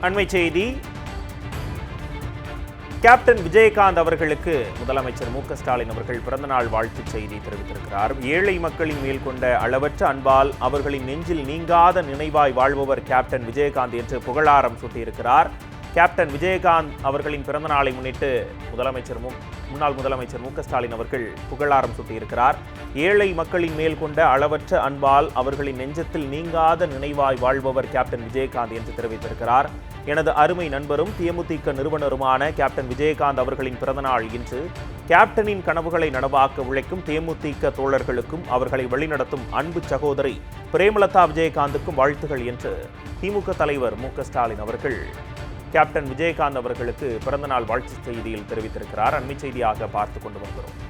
அண்மை செய்தி. கேப்டன் விஜயகாந்த் அவர்களுக்கு முதலமைச்சர் மு.க.ஸ்டாலின் அவர்கள் பிறந்தநாள் வாழ்த்துச் செய்தி தெரிவித்திருக்கிறார். ஏழை மக்களின் மேல் கொண்ட அளவற்ற அன்பால் அவர்களின் நெஞ்சில் நீங்காத நினைவாய் வாழ்பவர் கேப்டன் விஜயகாந்த் என்று புகழாரம் சூட்டியிருக்கிறார். கேப்டன் விஜயகாந்த் அவர்களின் பிறந்த நாளை முன்னிட்டு முன்னாள் முதலமைச்சர் மு.க.ஸ்டாலின் அவர்கள் புகழாரம் சூட்டியிருக்கிறார். ஏழை மக்களின் மேல் கொண்ட அளவற்ற அன்பால் அவர்களின் நெஞ்சத்தில் நீங்காத நினைவாய் வாழ்பவர் கேப்டன் விஜயகாந்த் என்று தெரிவித்திருக்கிறார். எனது அருமை நண்பரும் தேமுதிக நிறுவனருமான கேப்டன் விஜயகாந்த் அவர்களின் பிறந்தநாள் இன்று. கேப்டனின் கனவுகளை நனவாக்க உழைக்கும் தேமுதிக தோழர்களுக்கும் அவர்களை வழிநடத்தும் அன்பு சகோதரி பிரேமலதா விஜயகாந்துக்கும் வாழ்த்துகள் என்று திமுக தலைவர் மு.க.ஸ்டாலின் அவர்கள் கேப்டன் விஜயகாந்த் அவர்களுக்கு பிறந்தநாள் வாழ்த்து செய்தியில் தெரிவித்திருக்கிறார். அண்மை செய்தியாக பார்த்துக் கொண்டு வருகிறோம்.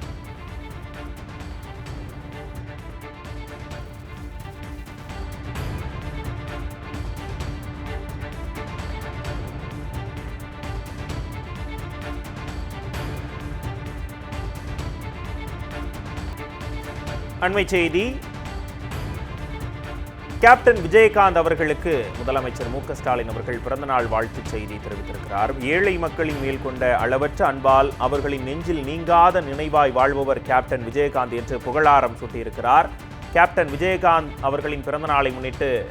அண்மை செய்தி. கேப்டன் விஜயகாந்த் அவர்களுக்கு முதலமைச்சர் மு.க.ஸ்டாலின் அவர்கள் பிறந்தநாள் வாழ்த்துச் செய்தி தெரிவித்திருக்கிறார். ஏழை மக்களின் மேல் கொண்ட அளவற்ற அன்பால் அவர்களின் நெஞ்சில் நீங்காத நினைவாய் வாழ்பவர் கேப்டன் விஜயகாந்த் என்று புகழாரம் சூட்டியிருக்கிறார். கேப்டன் விஜயகாந்த் அவர்களின் பிறந்த நாளை முன்னிட்டு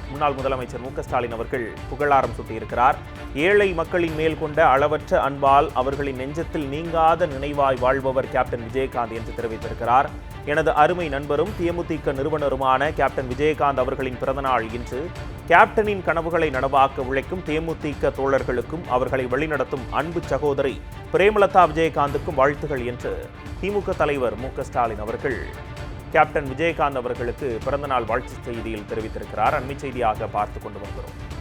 முன்னாள் முதலமைச்சர் மு.க.ஸ்டாலின் அவர்கள் புகழாரம் சூட்டியிருக்கிறார். ஏழை மக்களின் மேல் கொண்ட அளவற்ற அன்பால் அவர்களின் நெஞ்சத்தில் நீங்காத நினைவாய் வாழ்பவர் கேப்டன் விஜயகாந்த் என்று தெரிவித்திருக்கிறார். எனது அருமை நண்பரும் தேமுதிக நிறுவனருமான கேப்டன் விஜயகாந்த் அவர்களின் பிறந்தநாள் இன்று. கேப்டனின் கனவுகளை நனவாக்க உழைக்கும் தேமுதிக தோழர்களுக்கும் அவர்களை வழிநடத்தும் அன்பு சகோதரி பிரேமலதா விஜயகாந்துக்கும் வாழ்த்துகள் என்று திமுக தலைவர் மு.க.ஸ்டாலின் அவர்கள் கேப்டன் விஜயகாந்த் அவர்களுக்கு பிறந்தநாள் வாழ்த்து செய்தியில் தெரிவித்திருக்கிறார். அண்மை செய்தியாக பார்த்துக் கொண்டு வருகிறோம்.